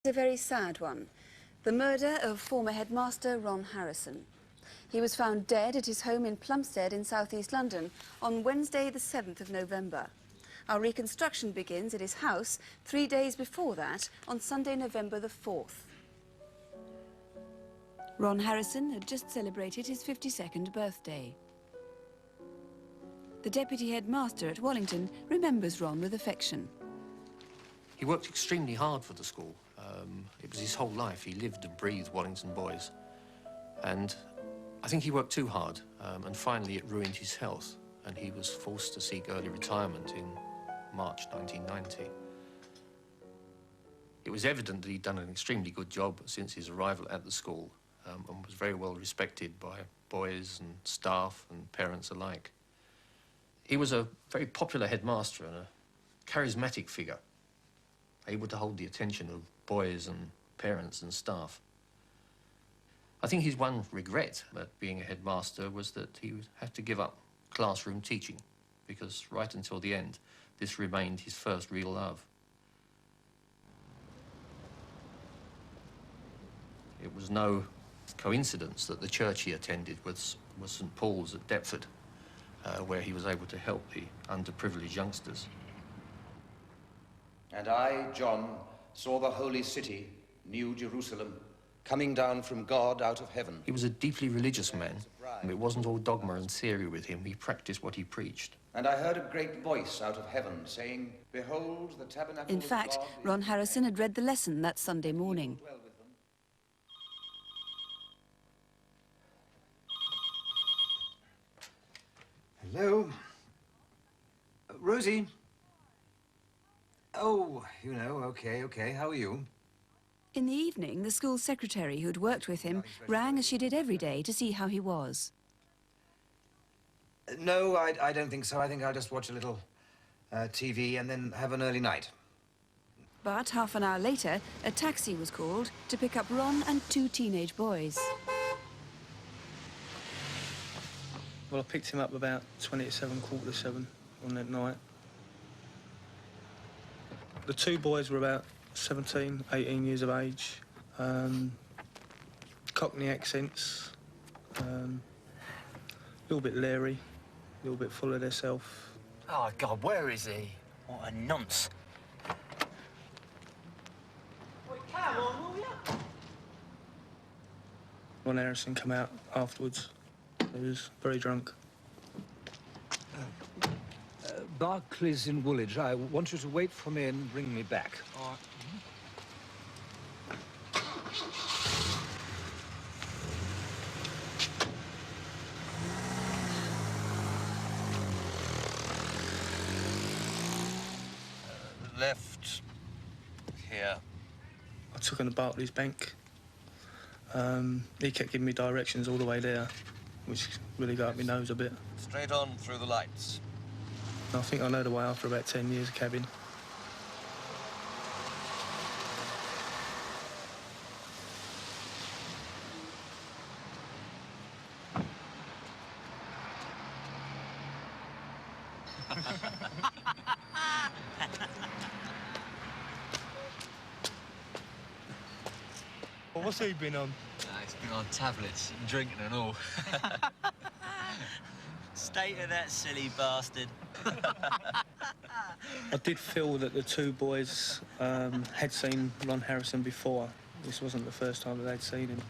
A very sad one. The murder of former headmaster Ron Harrison. He was found dead at his home in Plumstead in southeast London on Wednesday the 7th of November. Our reconstruction begins at his house 3 days before that on Sunday, November the 4th. Ron Harrison had just celebrated his 52nd birthday. The deputy headmaster at Wallington remembers Ron with affection. He worked extremely hard for the school. It was his whole life. He lived and breathed Wallington boys. And I think he worked too hard, and finally it ruined his health, and he was forced to seek early retirement in March 1990. It was evident that he'd done an extremely good job since his arrival at the school, and was very well respected by boys and staff and parents alike. He was a very popular headmaster and a charismatic figure, able to hold the attention of boys and parents and staff. I think his one regret at being a headmaster was that he would have to give up classroom teaching, because right until the end, this remained his first real love. It was no coincidence that the church he attended was St. Paul's at Deptford, where he was able to help the underprivileged youngsters. And I, John, saw the holy city, New Jerusalem, coming down from God out of heaven. He was a deeply religious man, and it wasn't all dogma and theory with him. He practiced what he preached. And I heard a great voice out of heaven saying, "Behold, the tabernacle In fact, of God Ron Harrison had read the lesson that Sunday morning. Hello? Rosie? Oh, you know, okay. How are you? In the evening, the school secretary who'd worked with him rang as she did every day to see how he was. No, I don't think so. I think I'll just watch a little TV and then have an early night. But half an hour later, a taxi was called to pick up Ron and 2 teenage boys. Well, I picked him up about 20 to 7, quarter to 7 on that night. The 2 boys were about 17, 18 years of age, Cockney accents, a little bit leery, a little bit full of themselves. Oh, God, where is he? What a nonce. Well, come on, will you? Ron Harrison came out afterwards. He was very drunk. Barclays in Woolwich. I want you to wait for me and bring me back. All right. Left here. I took him to Barclays Bank. He kept giving me directions all the way there, which really got up my nose a bit. Straight on through the lights. I think I know the way after about 10 years of cabbing. Well, what's he been on? He's been on tablets and drinking and all. State of that silly bastard. I did feel that the 2 boys had seen Ron Harrison before. This wasn't the first time that they'd seen him.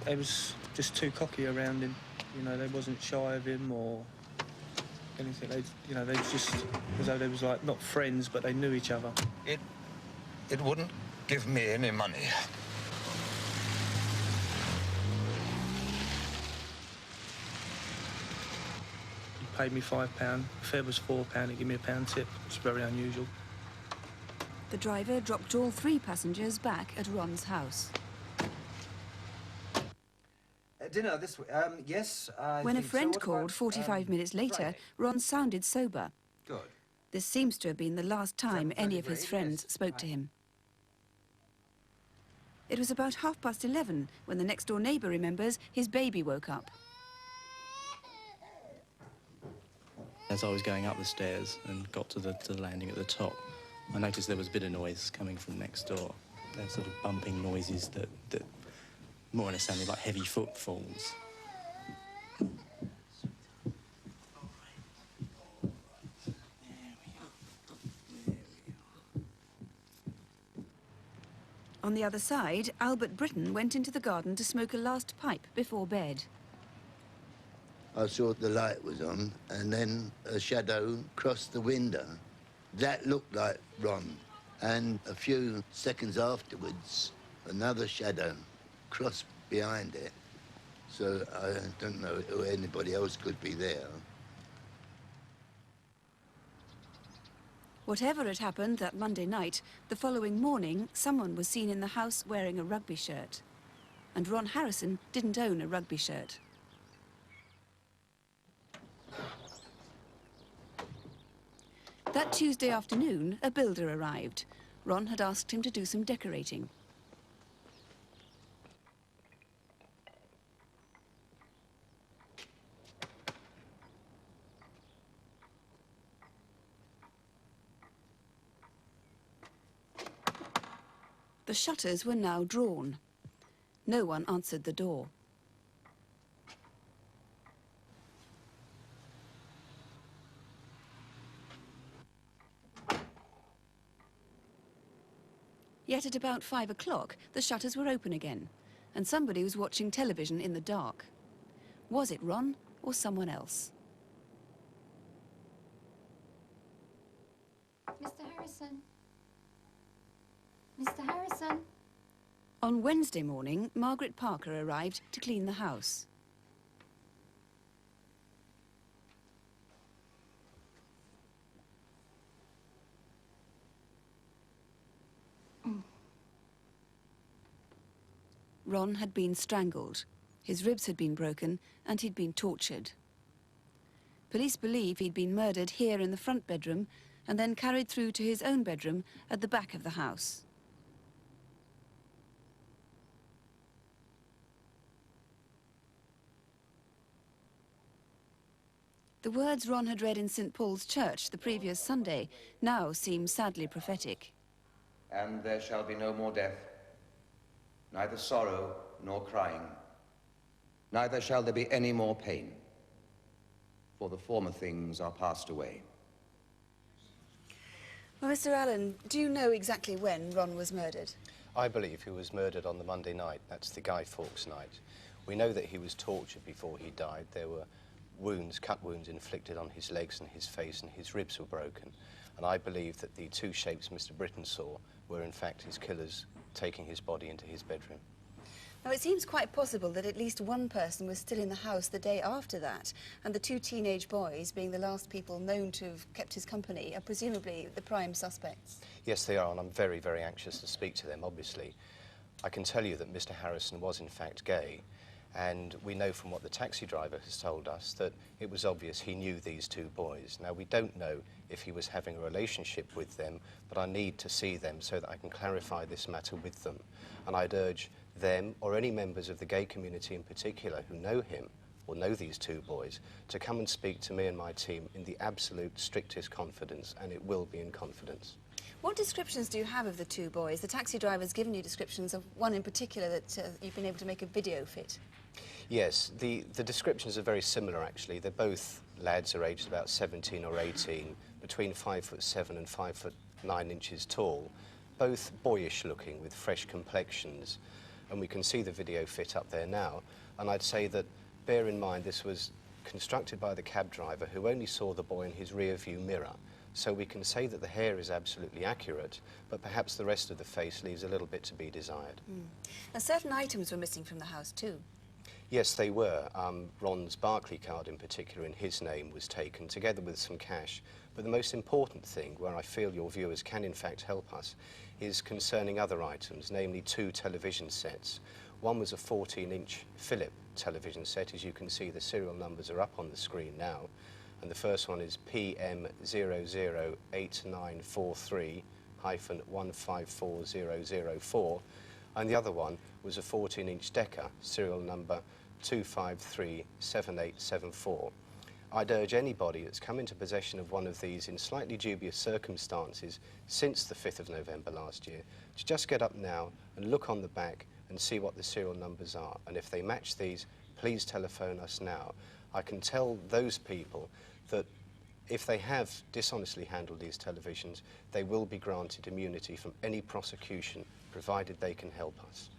They was just too cocky around him. You know, they wasn't shy of him or anything. They was just as though they was like not friends, but they knew each other. It wouldn't give me any money. He paid me £5. Fare was £4. He gave me a £1 tip. It's very unusual. The driver dropped all 3 passengers back at Ron's house. Dinner this way. Yes, When a friend so. called 45 minutes later, Friday? Ron sounded sober. Good. This seems to have been the last time any of his friends spoke to him. It was about 11:30 when the next-door neighbour remembers his baby woke up. As I was going up the stairs and got to the landing at the top, I noticed there was a bit of noise coming from next door. They're sort of bumping noises that more or less sounded like heavy footfalls. On the other side, Albert Britton went into the garden to smoke a last pipe before bed. I saw the light was on, and then a shadow crossed the window. That looked like Ron. And a few seconds afterwards, another shadow crossed behind it. So I don't know who anybody else could be there. Whatever had happened that Monday night, the following morning, someone was seen in the house wearing a rugby shirt. And Ron Harrison didn't own a rugby shirt. That Tuesday afternoon, a builder arrived. Ron had asked him to do some decorating. The shutters were now drawn. No one answered the door. Yet at about 5 o'clock, the shutters were open again, and somebody was watching television in the dark. Was it Ron or someone else? Mr. Harrison? Mr. Harrison? On Wednesday morning, Margaret Parker arrived to clean the house. Ron had been strangled, his ribs had been broken, and he'd been tortured. Police believe he'd been murdered here in the front bedroom and then carried through to his own bedroom at the back of the house. The words Ron had read in St. Paul's Church the previous Sunday now seem sadly prophetic. And there shall be no more death, neither sorrow nor crying, neither shall there be any more pain, for the former things are passed away. Well, Mr. Allen, do you know exactly when Ron was murdered? I believe he was murdered on the Monday night. That's the Guy Fawkes night. We know that he was tortured before he died. There were wounds, cut wounds inflicted on his legs and his face, and his ribs were broken. And I believe that the two shapes Mr. Britton saw were in fact his killers taking his body into his bedroom. Now, it seems quite possible that at least one person was still in the house the day after that, and the two teenage boys, being the last people known to have kept his company, are presumably the prime suspects. Yes, they are, and I'm very, very anxious to speak to them, obviously. I can tell you that Mr. Harrison was in fact gay, and we know from what the taxi driver has told us that it was obvious he knew these two boys. Now, we don't know if he was having a relationship with them, but I need to see them so that I can clarify this matter with them. And I'd urge them, or any members of the gay community in particular who know him or know these two boys, to come and speak to me and my team in the absolute strictest confidence, and it will be in confidence. What descriptions do you have of the two boys? The taxi driver's given you descriptions of one in particular that you've been able to make a video fit. Yes, the descriptions are very similar, actually. They're both lads are aged about 17 or 18, between 5'7" and 5'9" tall, both boyish looking with fresh complexions. And we can see the video fit up there now. And I'd say that, bear in mind, this was constructed by the cab driver who only saw the boy in his rear view mirror. So we can say that the hair is absolutely accurate, but perhaps the rest of the face leaves a little bit to be desired. And certain items were missing from the house too. Yes, they were. Ron's Barclay card in particular in his name was taken, together with some cash. But the most important thing, where I feel your viewers can in fact help us, is concerning other items, namely two television sets. One was a 14-inch Philip television set. As you can see, the serial numbers are up on the screen now. And the first one is PM008943-154004. And the other one was a 14-inch Decca, serial number 2537874. I'd urge anybody that's come into possession of one of these in slightly dubious circumstances since the 5th of November last year to just get up now and look on the back and see what the serial numbers are. And if they match these, please telephone us now. I can tell those people that if they have dishonestly handled these televisions, they will be granted immunity from any prosecution, provided they can help us.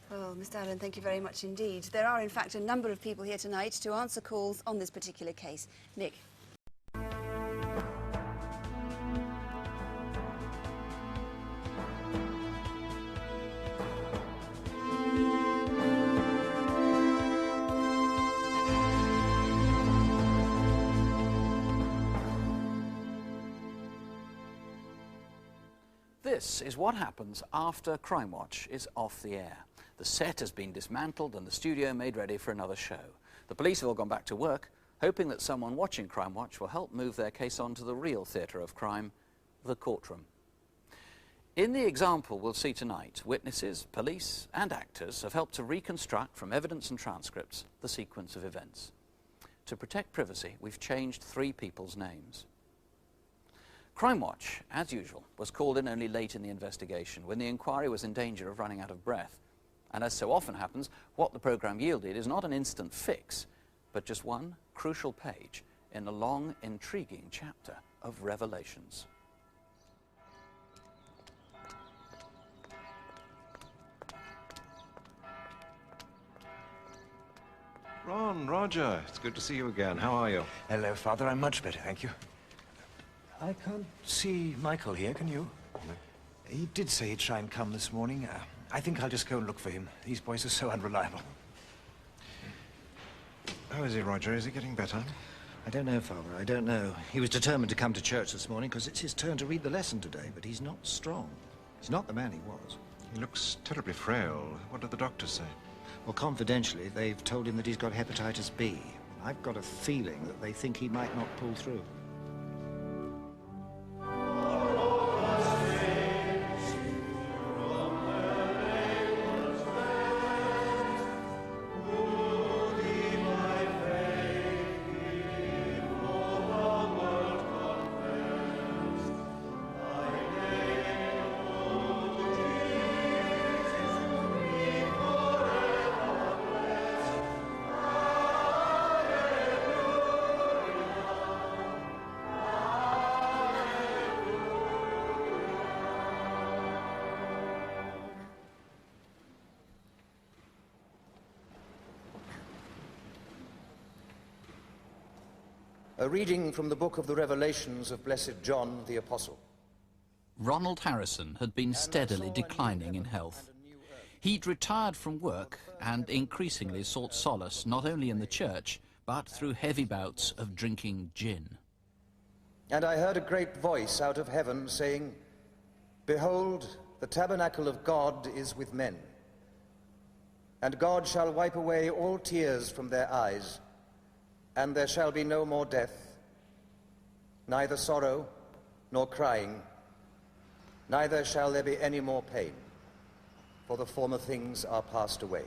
Well, Mr. Allen, thank you very much indeed. There are, in fact, a number of people here tonight to answer calls on this particular case. Nick. This is what happens after Crimewatch is off the air. The set has been dismantled and the studio made ready for another show. The police have all gone back to work, hoping that someone watching Crimewatch will help move their case on to the real theatre of crime, the courtroom. In the example we'll see tonight, witnesses, police and actors have helped to reconstruct from evidence and transcripts the sequence of events. To protect privacy, we've changed 3 people's names. Crimewatch, as usual, was called in only late in the investigation when the inquiry was in danger of running out of breath. And as so often happens, what the programme yielded is not an instant fix, but just one crucial page in a long, intriguing chapter of revelations. Ron, Roger, it's good to see you again. How are you? Hello, Father. I'm much better, thank you. I can't see Michael here, can you? No. He did say he'd try and come this morning. I think I'll just go and look for him. These boys are so unreliable. How is he, Roger? Is he getting better? I don't know, Father. I don't know. He was determined to come to church this morning because it's his turn to read the lesson today, but he's not strong. He's not the man he was. He looks terribly frail. What did the doctors say? Well, confidentially, they've told him that he's got hepatitis B. I've got a feeling that they think he might not pull through. A reading from the book of the Revelations of Blessed John the Apostle. Ronald Harrison had been steadily declining in health. He'd retired from work and increasingly sought solace not only in the church, but through heavy bouts of drinking gin. And I heard a great voice out of heaven saying, "Behold, the tabernacle of God is with men. And God shall wipe away all tears from their eyes, and there shall be no more death, neither sorrow nor crying, neither shall there be any more pain, for the former things are passed away."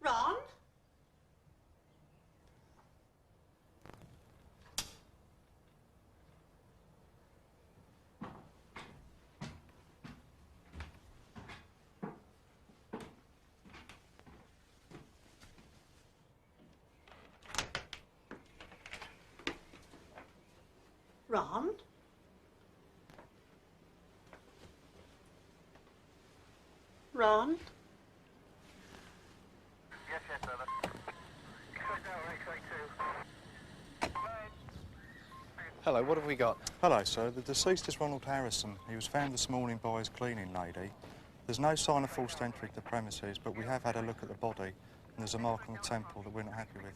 Ron? Ron? Ron? Hello, what have we got? Hello, sir. The deceased is Ronald Harrison. He was found this morning by his cleaning lady. There's no sign of forced entry to the premises, but we have had a look at the body, and there's a mark on the temple that we're not happy with.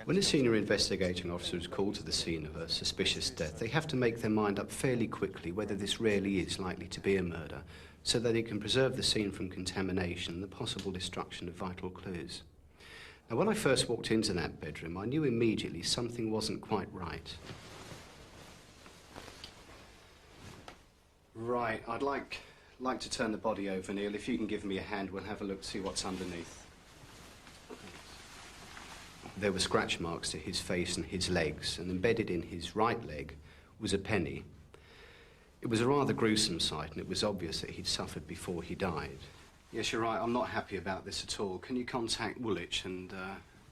When a senior investigating officer is called to the scene of a suspicious death, they have to make their mind up fairly quickly whether this really is likely to be a murder, so that they can preserve the scene from contamination and the possible destruction of vital clues. Now, when I first walked into that bedroom, I knew immediately something wasn't quite right. Right, I'd like to turn the body over, Neil. If you can give me a hand, we'll have a look, see what's underneath. There were scratch marks to his face and his legs, and embedded in his right leg was a penny. It was a rather gruesome sight, and it was obvious that he'd suffered before he died. Yes, you're right, I'm not happy about this at all. Can you contact Woolwich and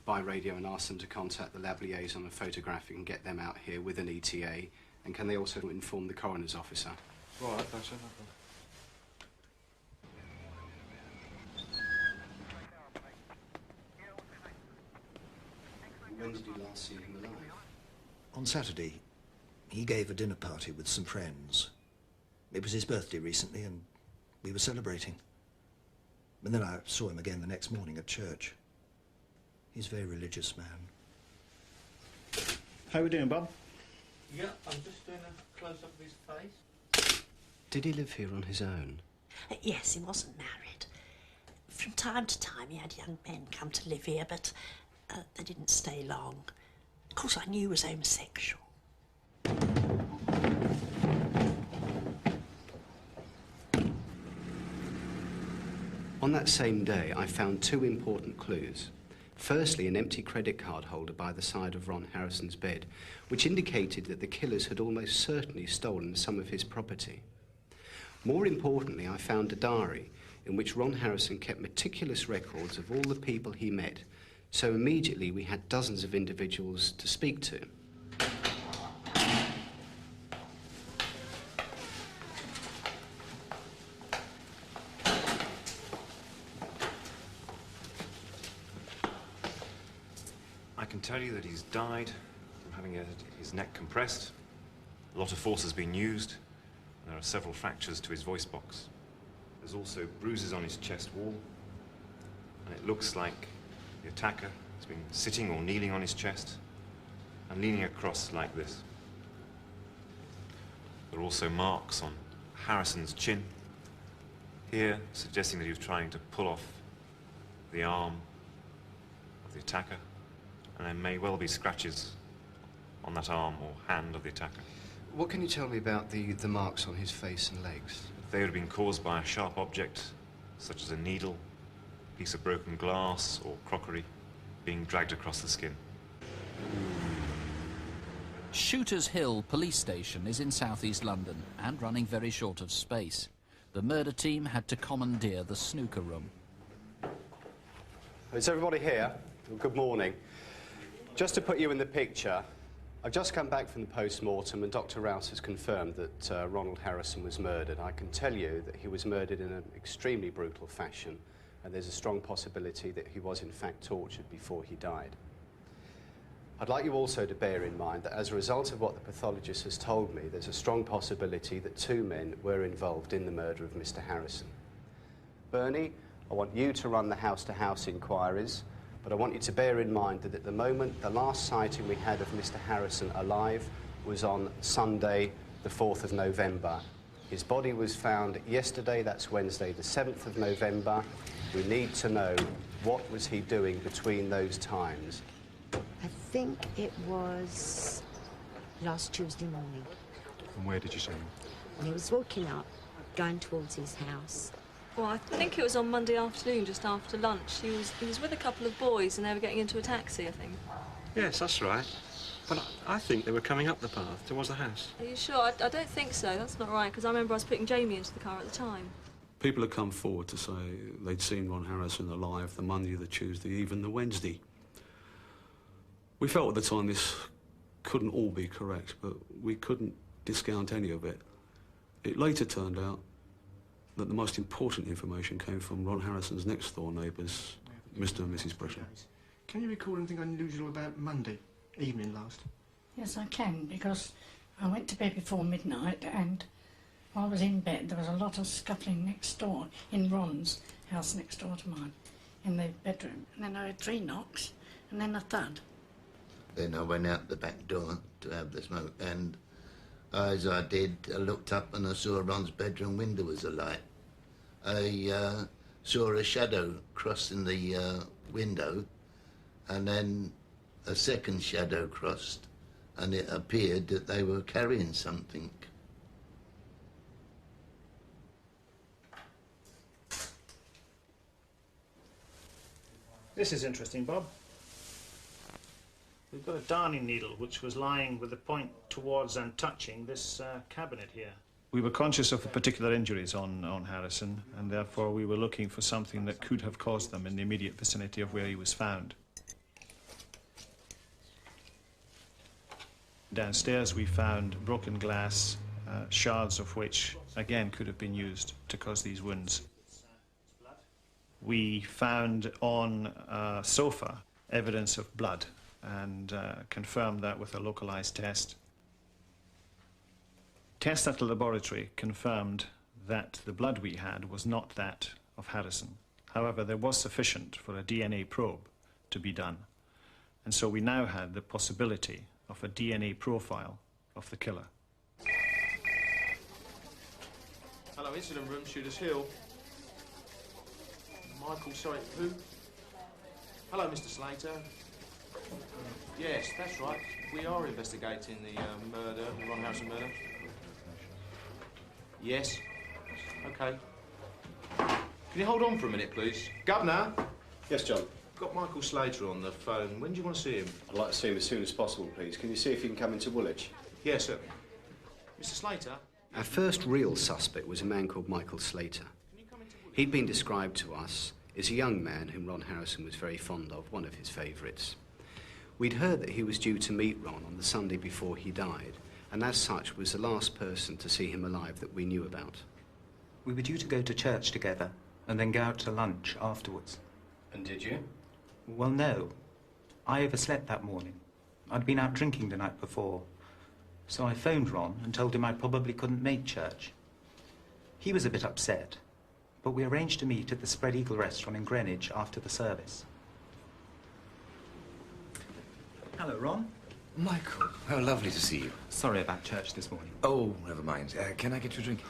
by radio and ask them to contact the lab liaison and photographic and get them out here with an ETA? And can they also inform the coroner's officer? Right, thanks, sir. When did you last see him alive? On Saturday, he gave a dinner party with some friends. It was his birthday recently, and we were celebrating. And then I saw him again the next morning at church. He's a very religious man. How are we doing, Bob? Yeah, I'm just doing a close-up of his face. Did he live here on his own? Yes, he wasn't married. From time to time he had young men come to live here, but they didn't stay long. Of course, I knew he was homosexual. On that same day, I found two important clues. Firstly, an empty credit card holder by the side of Ron Harrison's bed, which indicated that the killers had almost certainly stolen some of his property. More importantly, I found a diary in which Ron Harrison kept meticulous records of all the people he met, so immediately we had dozens of individuals to speak to. I can tell you that he's died from having his neck compressed. A lot of force has been used, and there are several fractures to his voice box. There's also bruises on his chest wall, and it looks like the attacker has been sitting or kneeling on his chest and leaning across like this. There are also marks on Harrison's chin, here suggesting that he was trying to pull off the arm of the attacker, and there may well be scratches on that arm or hand of the attacker. What can you tell me about the marks on his face and legs? They would have been caused by a sharp object, such as a needle, piece of broken glass or crockery, being dragged across the skin. Shooters Hill Police Station is in southeast London and running very short of space. The murder team had to commandeer the snooker room. Is everybody here? Good morning. Just to put you in the picture, I've just come back from the post-mortem and Dr. Rouse has confirmed that Ronald Harrison was murdered. I can tell you that he was murdered in an extremely brutal fashion, and there's a strong possibility that he was in fact tortured before he died. I'd like you also to bear in mind that as a result of what the pathologist has told me, there's a strong possibility that two men were involved in the murder of Mr. Harrison. Bernie, I want you to run the house-to-house inquiries, but I want you to bear in mind that at the moment, the last sighting we had of Mr. Harrison alive was on Sunday, the 4th of November. His body was found yesterday, that's Wednesday, the 7th of November. We need to know what was he doing between those times. I think it was last Tuesday morning. And where did you see him? And he was walking up, going towards his house. Well, I think it was on Monday afternoon, just after lunch. He was with a couple of boys and they were getting into a taxi, I think. Yes, that's right. But I think they were coming up the path towards the house. Are you sure? I don't think so. That's not right, because I remember I was putting Jamie into the car at the time. People have come forward to say they'd seen Ron Harrison alive the Monday, the Tuesday, even the Wednesday. We felt at the time this couldn't all be correct, but we couldn't discount any of it. It later turned out that the most important information came from Ron Harrison's next-door neighbours, Mr. and Mrs. Britton. Can you recall anything unusual about Monday evening last? Yes, I can, because I went to bed before midnight and while I was in bed there was a lot of scuffling next door, in Ron's house next door to mine, in the bedroom. And then I heard 3 knocks and then a thud. Then I went out the back door to have the smoke, and as I did, I looked up and I saw Ron's bedroom window was alight. I saw a shadow crossing the window, and then a second shadow crossed, and it appeared that they were carrying something. This is interesting, Bob. We've got a darning needle which was lying with the point towards and touching this cabinet here. We were conscious of the particular injuries on Harrison, and therefore we were looking for something that could have caused them in the immediate vicinity of where he was found. Downstairs we found broken glass, shards of which, again, could have been used to cause these wounds. We found on a sofa evidence of blood and confirmed that with a localized test. Tests at the laboratory confirmed that the blood we had was not that of Harrison. However, there was sufficient for a DNA probe to be done, and so we now had the possibility of a DNA profile of the killer. Hello, incident room, Shooters Hill. Michael, sorry, who? Hello, Mr. Slater. Yes, that's right. We are investigating the murder, the Ron Harrison murder. Yes. Okay. Can you hold on for a minute, please? Governor? Yes, John? Got Michael Slater on the phone. When do you want to see him? I'd like to see him as soon as possible, please. Can you see if he can come into Woolwich? Yes, sir. Mr. Slater? Our first real suspect was a man called Michael Slater. He'd been described to us as a young man whom Ron Harrison was very fond of, one of his favourites. We'd heard that he was due to meet Ron on the Sunday before he died, and as such was the last person to see him alive that we knew about. We were due to go to church together and then go out to lunch afterwards. And did you? Well, no. I overslept that morning. I'd been out drinking the night before, so I phoned Ron and told him I probably couldn't make church. He was a bit upset, but we arranged to meet at the Spread Eagle restaurant in Greenwich after the service. Hello, Ron. Michael, how lovely to see you. Sorry about church this morning. Oh, never mind. Can I get you a drink?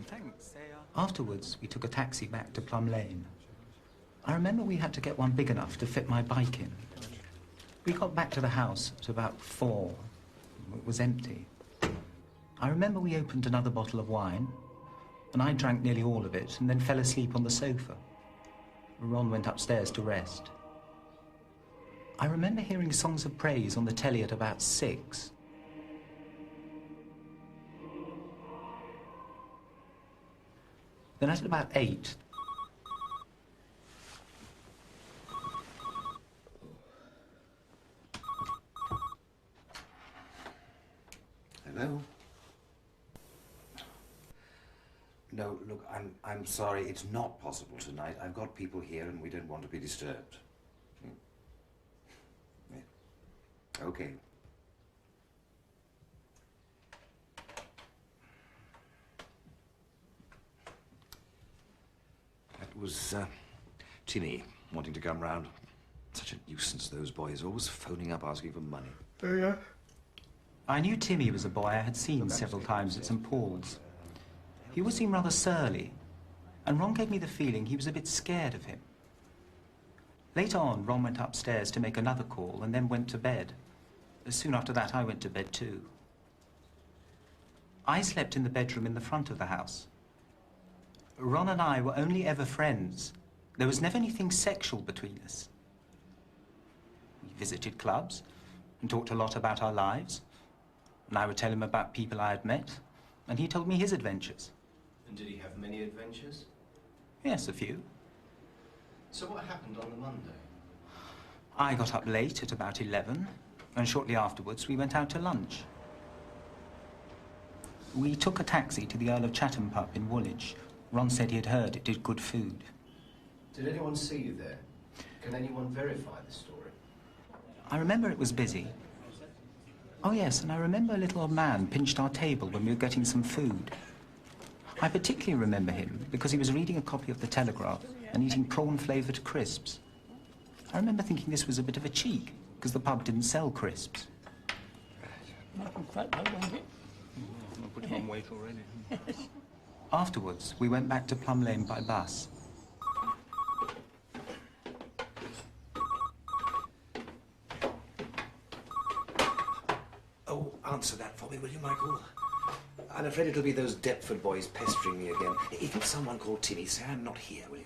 Thanks. Afterwards, we took a taxi back to Plum Lane. I remember we had to get one big enough to fit my bike in. We got back to the house at about 4. It was empty. I remember we opened another bottle of wine, and I drank nearly all of it and then fell asleep on the sofa. Ron went upstairs to rest. I remember hearing songs of praise on the telly at about 6. Then at about 8... Hello? No, look, I'm sorry. It's not possible tonight. I've got people here and we don't want to be disturbed. Yeah. Okay. That was, Timmy wanting to come round. Such a nuisance, those boys. Always phoning up asking for money. Yeah. I knew Timmy was a boy I had seen several times at St. Paul's. He always seemed rather surly, and Ron gave me the feeling he was a bit scared of him. Later on, Ron went upstairs to make another call and then went to bed. Soon after that, I went to bed too. I slept in the bedroom in the front of the house. Ron and I were only ever friends. There was never anything sexual between us. We visited clubs and talked a lot about our lives. And I would tell him about people I had met, and he told me his adventures. And did he have many adventures? Yes, a few. So what happened on the Monday? I got up late at about 11, and shortly afterwards we went out to lunch. We took a taxi to the Earl of Chatham pub in Woolwich. Ron said he had heard it did good food. Did anyone see you there? Can anyone verify the story? I remember it was busy. Oh yes, and I remember a little old man pinched our table when we were getting some food. I particularly remember him because he was reading a copy of the Telegraph and eating prawn-flavoured crisps. I remember thinking this was a bit of a cheek, because the pub didn't sell crisps. I'll put you on weight already. Afterwards, we went back to Plum Lane by bus. Oh, answer that for me, will you, Michael? I'm afraid it'll be those Deptford boys pestering me again. If it's someone called Timmy, say I'm not here, will you?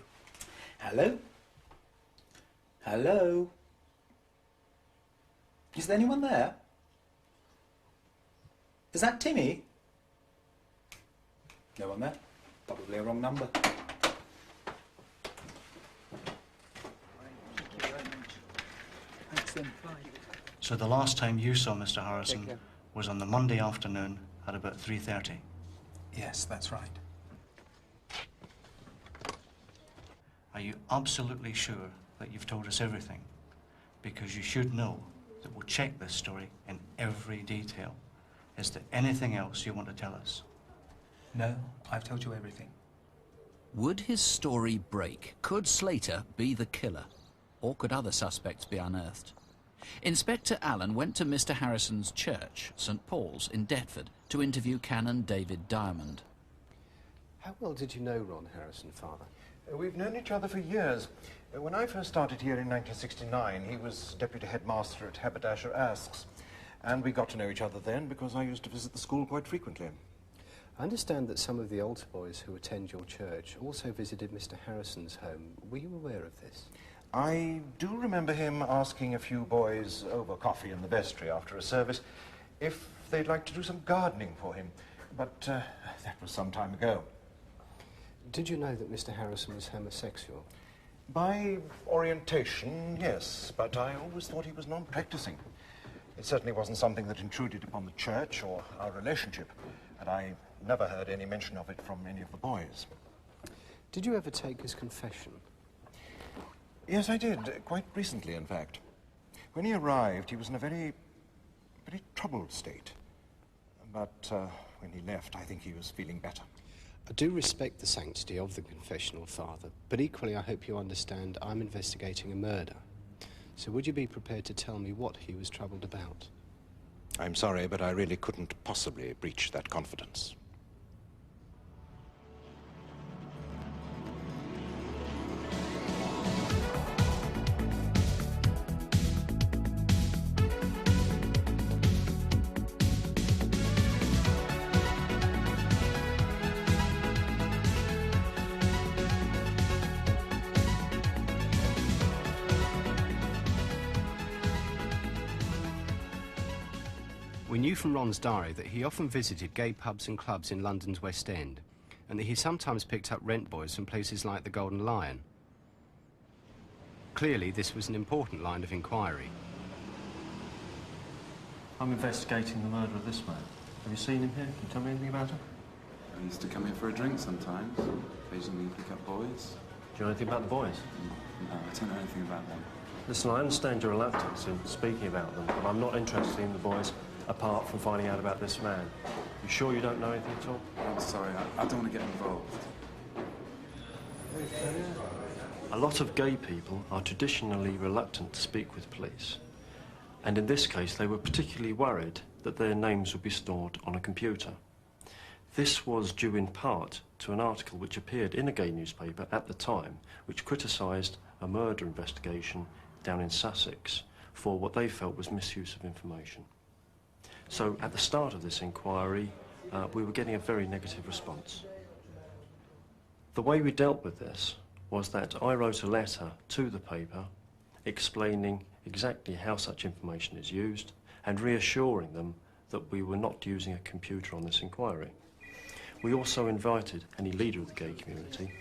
Hello? Hello? Is there anyone there? Is that Timmy? No one there. Probably a wrong number. So the last time you saw Mr. Harrison was on the Monday afternoon at about 3:30? Yes, that's right. Are you absolutely sure that you've told us everything? Because you should know that we'll check this story in every detail. Is there anything else you want to tell us? No, I've told you everything. Would his story break? Could Slater be the killer? Or could other suspects be unearthed? Inspector Allen went to Mr. Harrison's church, St. Paul's, in Deptford, to interview Canon David Diamond. How well did you know Ron Harrison, Father? We've known each other for years. When I first started here in 1969, he was deputy headmaster at Haberdasher Aske's. And we got to know each other then because I used to visit the school quite frequently. I understand that some of the altar boys who attend your church also visited Mr. Harrison's home. Were you aware of this? I do remember him asking a few boys over coffee in the vestry after a service if they'd like to do some gardening for him. But that was some time ago. Did you know that Mr. Harrison was homosexual? By orientation, yes, but I always thought he was non-practicing. It certainly wasn't something that intruded upon the church or our relationship, and I never heard any mention of it from any of the boys. Did you ever take his confession? Yes, I did, quite recently, in fact. When he arrived, he was in a very troubled state. But when he left, I think he was feeling better. I do respect the sanctity of the confessional, Father, but equally I hope you understand I'm investigating a murder. So would you be prepared to tell me what he was troubled about? I'm sorry, but I really couldn't possibly breach that confidence. We knew from Ron's diary that he often visited gay pubs and clubs in London's West End, and that he sometimes picked up rent boys from places like the Golden Lion. Clearly, this was an important line of inquiry. I'm investigating the murder of this man. Have you seen him here? Can you tell me anything about him? I used to come here for a drink sometimes. Occasionally pick up boys. Do you know anything about the boys? No, I don't know anything about them. Listen, I understand your reluctance in speaking about them, but I'm not interested in the boys apart from finding out about this man. You sure you don't know anything at all? I'm sorry, I don't want to get involved. A lot of gay people are traditionally reluctant to speak with police. And in this case, they were particularly worried that their names would be stored on a computer. This was due in part to an article which appeared in a gay newspaper at the time, which criticised a murder investigation down in Sussex for what they felt was misuse of information. So at the start of this inquiry, we were getting a very negative response. The way we dealt with this was that I wrote a letter to the paper explaining exactly how such information is used and reassuring them that we were not using a computer on this inquiry. We also invited any leader of the gay community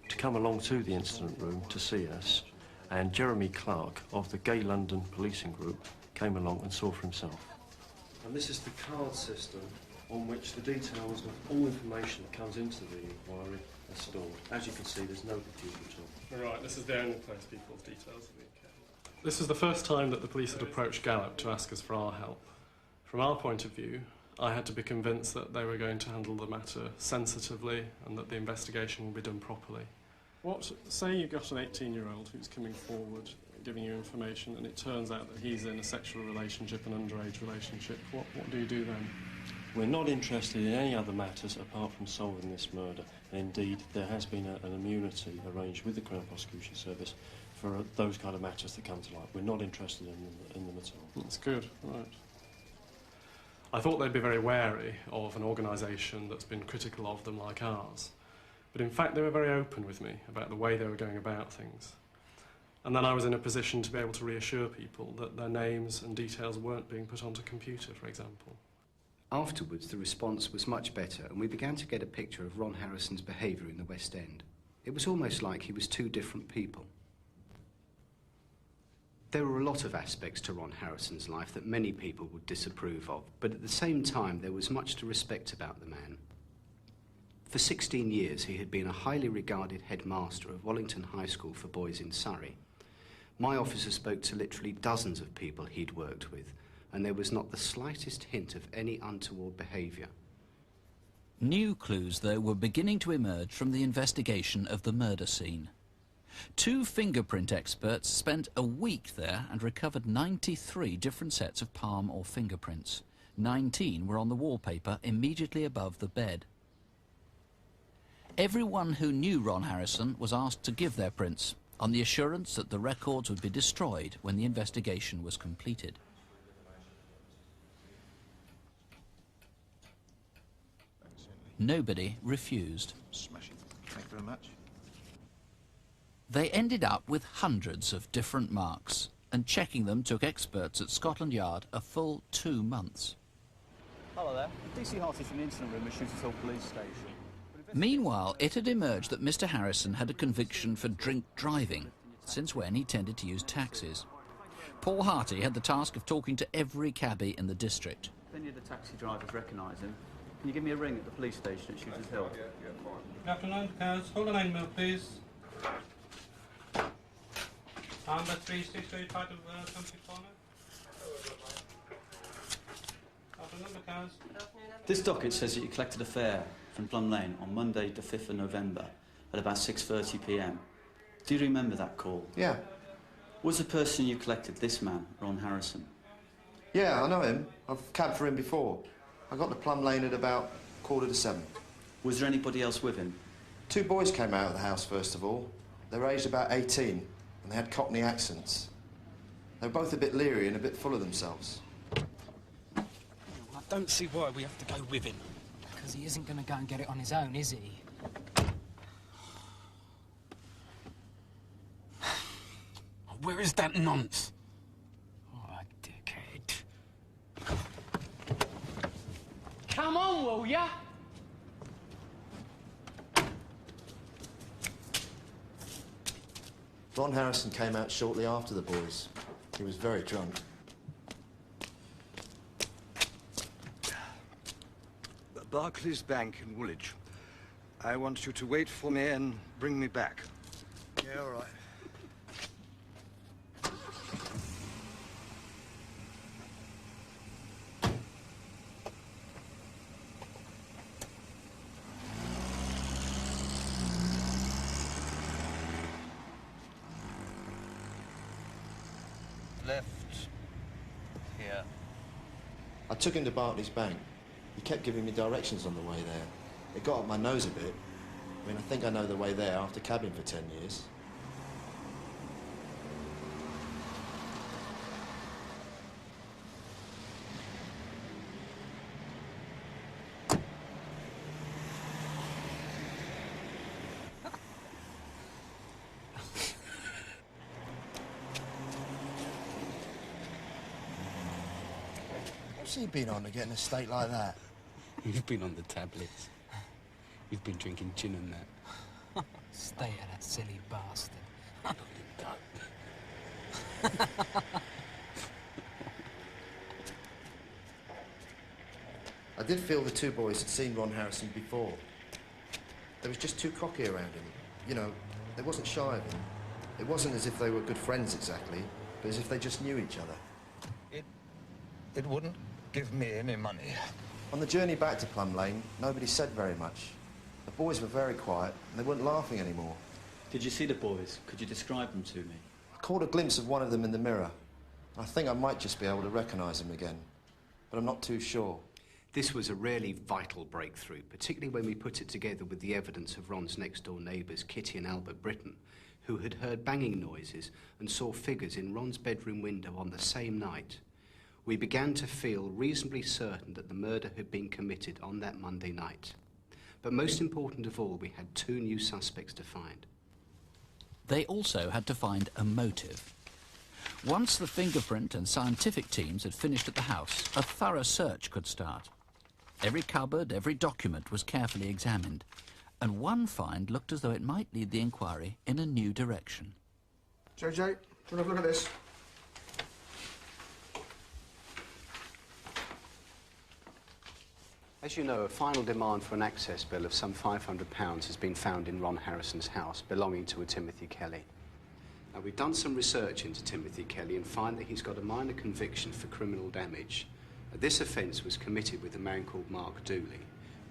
to come along to the incident room to see us, and Jeremy Clark of the Gay London Policing Group came along and saw for himself. And this is the card system on which the details of all information that comes into the inquiry are stored. As you can see, there's no computer at all. Right, this is the only place people's details have been kept. This is the first time that the police had approached Gallup to ask us for our help. From our point of view, I had to be convinced that they were going to handle the matter sensitively and that the investigation will be done properly. Say you've got an 18-year-old who's coming forward. giving you information and it turns out that he's in a sexual relationship, an underage relationship, what do you do then? We're not interested in any other matters apart from solving this murder. And indeed, there has been an immunity arranged with the Crown Prosecution Service for those kind of matters that come to light. We're not interested in them at all. That's good, right. I thought they'd be very wary of an organisation that's been critical of them like ours. But in fact, they were very open with me about the way they were going about things. And then I was in a position to be able to reassure people that their names and details weren't being put onto a computer, for example. Afterwards, the response was much better, and we began to get a picture of Ron Harrison's behaviour in the West End. It was almost like he was two different people. There were a lot of aspects to Ron Harrison's life that many people would disapprove of, but at the same time, there was much to respect about the man. For 16 years, he had been a highly regarded headmaster of Wallington High School for boys in Surrey. My officer spoke to literally dozens of people he'd worked with, and there was not the slightest hint of any untoward behaviour. New clues, though, were beginning to emerge from the investigation of the murder scene. 2 fingerprint experts spent a week there and recovered 93 different sets of palm or fingerprints. 19 were on the wallpaper immediately above the bed. Everyone who knew Ron Harrison was asked to give their prints, on the assurance that the records would be destroyed when the investigation was completed. Nobody refused. Smashing. Thank you very much. They ended up with hundreds of different marks, and checking them took experts at Scotland Yard a full 2 months. Hello there. DC Hartley from the incident room at Shooter's Hill Police Station. Meanwhile, it had emerged that Mr. Harrison had a conviction for drink driving, since when he tended to use taxis. Paul Harty had the task of talking to every cabbie in the district. If any of the taxi drivers recognise him, can you give me a ring at the police station at Shooter's Hill? Good afternoon, cars. Hold the line, milk, please. Number 3685 of Country Corner. Afternoon, cars. This docket says that you collected a fare from Plum Lane on Monday, the 5th of November, at about 6:30 p.m. Do you remember that call? Yeah. Was the person you collected this man, Ron Harrison? Yeah, I know him. I've cabbed for him before. I got to Plum Lane at about 6:45. Was there anybody else with him? 2 boys came out of the house, first of all. They were aged about 18, and they had Cockney accents. They were both a bit leery and a bit full of themselves. I don't see why we have to go with him. Because he isn't going to go and get it on his own, is he? Where is that nonce? Oh, dickhead. Come on, will ya? Ron Harrison came out shortly after the boys. He was very drunk. Barclays Bank in Woolwich. I want you to wait for me and bring me back. Yeah, all right. Left here. I took him to Barclays Bank. He kept giving me directions on the way there. It got up my nose a bit. I mean, I think I know the way there after cabbing for 10 years. What's he been on to get in a state like that? You've been on the tablets. You've been drinking gin and that. Stay at that silly bastard. I did feel the 2 boys had seen Ron Harrison before. They was just too cocky around him. You know, they wasn't shy of him. It wasn't as if they were good friends exactly, but as if they just knew each other. It wouldn't give me any money. On the journey back to Plum Lane, nobody said very much. The boys were very quiet, and they weren't laughing anymore. Did you see the boys? Could you describe them to me? caught a glimpse of one of them in the mirror. I think I might just be able to recognise him again, but I'm not too sure. This was a really vital breakthrough, particularly when we put it together with the evidence of Ron's next-door neighbours, Kitty and Albert Britton, who had heard banging noises and saw figures in Ron's bedroom window on the same night. We began to feel reasonably certain that the murder had been committed on that Monday night. But most important of all, we had 2 new suspects to find. They also had to find a motive. Once the fingerprint and scientific teams had finished at the house, a thorough search could start. Every cupboard, every document was carefully examined, and one find looked as though it might lead the inquiry in a new direction. JJ, do you want to have a look at this? As you know, a final demand for an access bill of some £500 has been found in Ron Harrison's house belonging to a Timothy Kelly. Now, we've done some research into Timothy Kelly and find that he's got a minor conviction for criminal damage. This offence was committed with a man called Mark Dooley.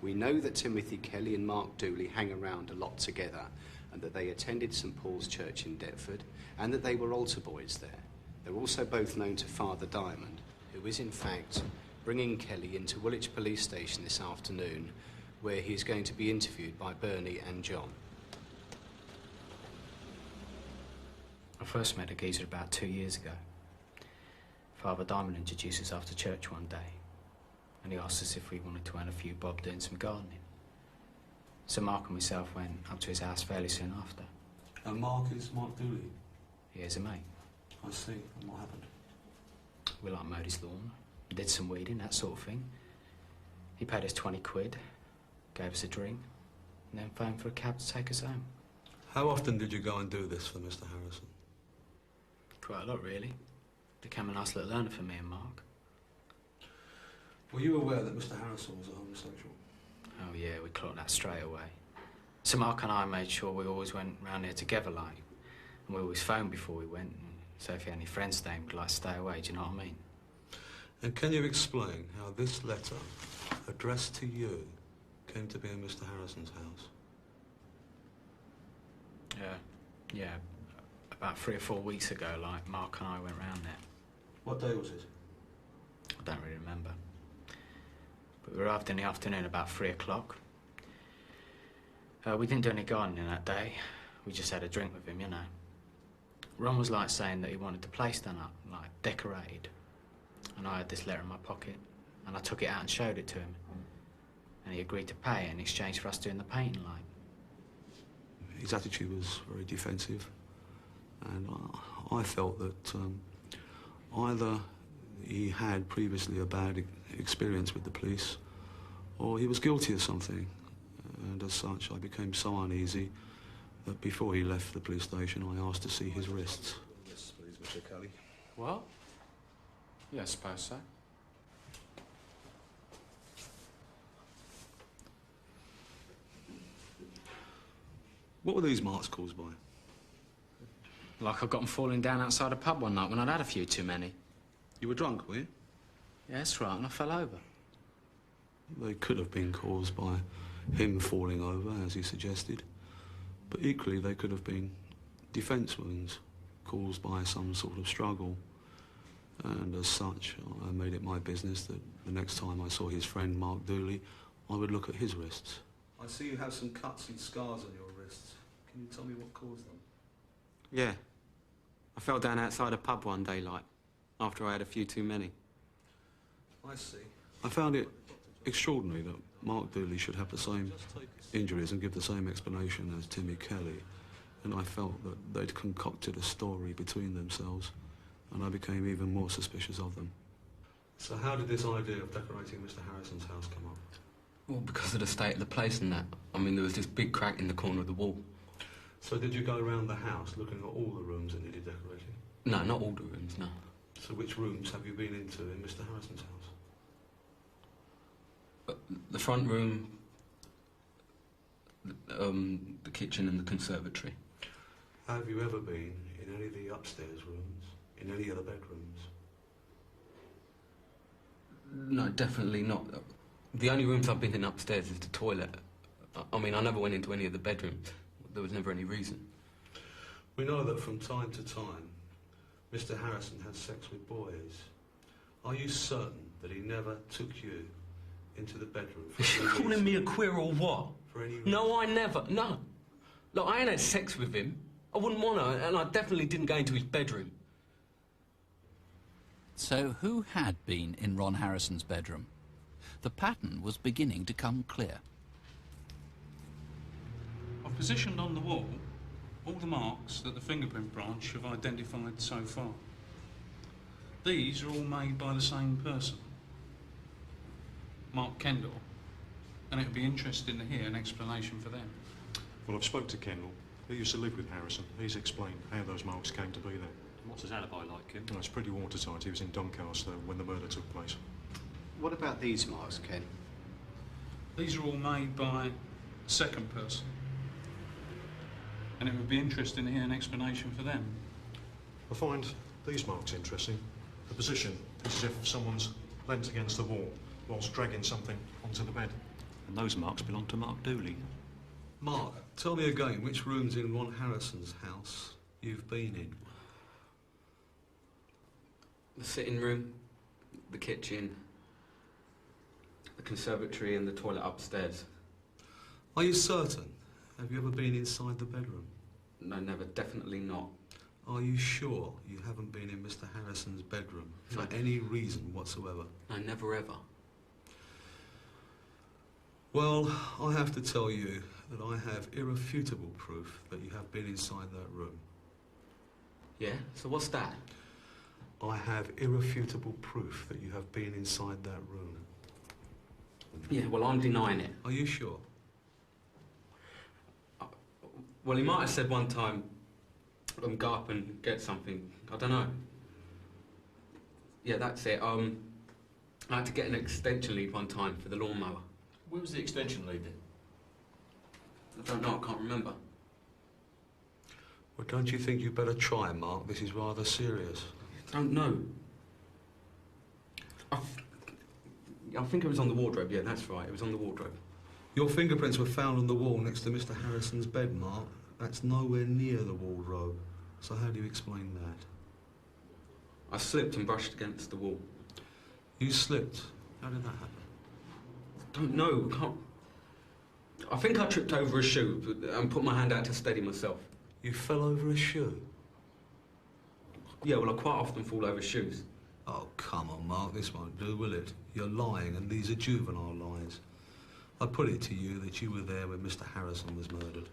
We know that Timothy Kelly and Mark Dooley hang around a lot together and that they attended St Paul's Church in Deptford and that they were altar boys there. They're also both known to Father Diamond, who is in fact bringing Kelly into Woolwich Police Station this afternoon, where he's going to be interviewed by Bernie and John. I first met a geezer about 2 years ago. Father Diamond introduced us after church one day, and he asked us if we wanted to earn a few bob doing some gardening. So Mark and myself went up to his house fairly soon after. And Mark is Mark Dooley? He is a mate. I see. And what happened? We like mowed his lawn, did some weeding, that sort of thing. He paid us 20 quid, gave us a drink, and then phoned for a cab to take us home. How often did you go and do this for Mr. Harrison? Quite a lot, really. Became a nice little earner for me and Mark. Were you aware that Mr. Harrison was a homosexual? Oh, yeah, we clocked that straight away. So Mark and I made sure we always went round here together, like, and we always phoned before we went, so if he had any friends staying, we'd, like, stay away, do you know what I mean? And can you explain how this letter, addressed to you, came to be in Mr. Harrison's house? Yeah, about 3 or 4 weeks ago, like, Mark and I went round there. What day was it? I don't really remember. But we arrived in the afternoon about 3 o'clock. We didn't do any gardening that day. We just had a drink with him, you know. Ron was like saying that he wanted the place done up, like decorated. And I had this letter in my pocket, and I took it out and showed it to him. And he agreed to pay in exchange for us doing the painting, like. His attitude was very defensive, and I felt that either he had previously a bad experience with the police, or he was guilty of something. And as such, I became so uneasy that before he left the police station, I asked to see his wrists. Yes, please, Mr. Kelly. What? Yeah, I suppose so. What were these marks caused by? Like I got them falling down outside a pub one night when I'd had a few too many. You were drunk, were you? Yeah, that's right, and I fell over. They could have been caused by him falling over, as he suggested. But equally, they could have been defence wounds caused by some sort of struggle. And as such, I made it my business that the next time I saw his friend, Mark Dooley, I would look at his wrists. I see you have some cuts and scars on your wrists. Can you tell me what caused them? Yeah. I fell down outside a pub one day, like, after I had a few too many. I see. I found it extraordinary that Mark Dooley should have the same injuries and give the same explanation as Timmy Kelly. And I felt that they'd concocted a story between themselves, and I became even more suspicious of them. So how did this idea of decorating Mr. Harrison's house come up? Well, because of the state of the place and that. I mean, there was this big crack in the corner of the wall. So did you go around the house looking at all the rooms that needed decorating? No, not all the rooms, no. So which rooms have you been into in Mr. Harrison's house? The front room, the kitchen and the conservatory. Have you ever been in any of the upstairs rooms, in any of the bedrooms? No, definitely not. The only rooms I've been in upstairs is the toilet. I mean, I never went into any of the bedrooms. There was never any reason. We know that from time to time, Mr. Harrison had sex with boys, are you certain that he never took you into the bedroom? Is you calling me a queer or what? For any reason? No, I never. No. Look, I ain't had sex with him. I wouldn't want to, and I definitely didn't go into his bedroom. So who had been in Ron Harrison's bedroom? The pattern was beginning to come clear. I've positioned on the wall all the marks that the fingerprint branch have identified so far. These are all made by the same person, Mark Kendall, and it would be interesting to hear an explanation for them. Well, I've spoke to Kendall. He used to live with Harrison. He's explained how those marks came to be there. What's his alibi like, Ken? Well, it's pretty watertight. He was in Doncaster when the murder took place. What about these marks, Ken? These are all made by a second person, and it would be interesting to hear an explanation for them. I find these marks interesting. The position is as if someone's leant against the wall whilst dragging something onto the bed. And those marks belong to Mark Dooley. Mark, tell me again which rooms in Ron Harrison's house you've been in. The sitting room, the kitchen, the conservatory and the toilet upstairs. Are you certain? Have you ever been inside the bedroom? No, never. Definitely not. Are you sure you haven't been in Mr. Harrison's bedroom for any reason whatsoever? No, never ever. Well, I have to tell you that I have irrefutable proof that you have been inside that room. Yeah? So what's that? I have irrefutable proof that you have been inside that room. Yeah, well, I'm denying it. Are you sure? Well, he might have said one time, go up and get something. I don't know. Yeah, that's it. I had to get an extension lead one time for the lawnmower. Where was the extension lead then? I don't know, I can't remember. Well, don't you think you better try, Mark? This is rather serious. I don't know. I think it was on the wardrobe, yeah, that's right, it was on the wardrobe. Your fingerprints were found on the wall next to Mr. Harrison's bed, Mark. That's nowhere near the wardrobe. So how do you explain that? I slipped and brushed against the wall. You slipped? How did that happen? I don't know, I think I tripped over a shoe and put my hand out to steady myself. You fell over a shoe? Yeah, well, I quite often fall over shoes. Oh, come on, Mark, this won't do, will it? You're lying, and these are juvenile lies. I put it to you that you were there when Mr. Harrison was murdered.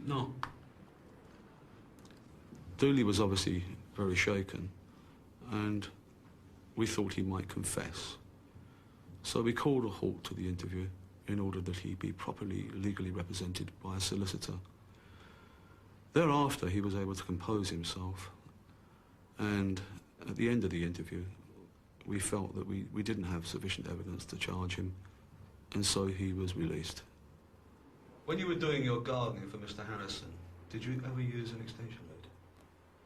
No. Dooley was obviously very shaken, and we thought he might confess. So we called a halt to the interview in order that he be properly legally represented by a solicitor. Thereafter, he was able to compose himself, and at the end of the interview, we felt that we didn't have sufficient evidence to charge him, and so he was released. When you were doing your gardening for Mr. Harrison, did you ever use an extension lead?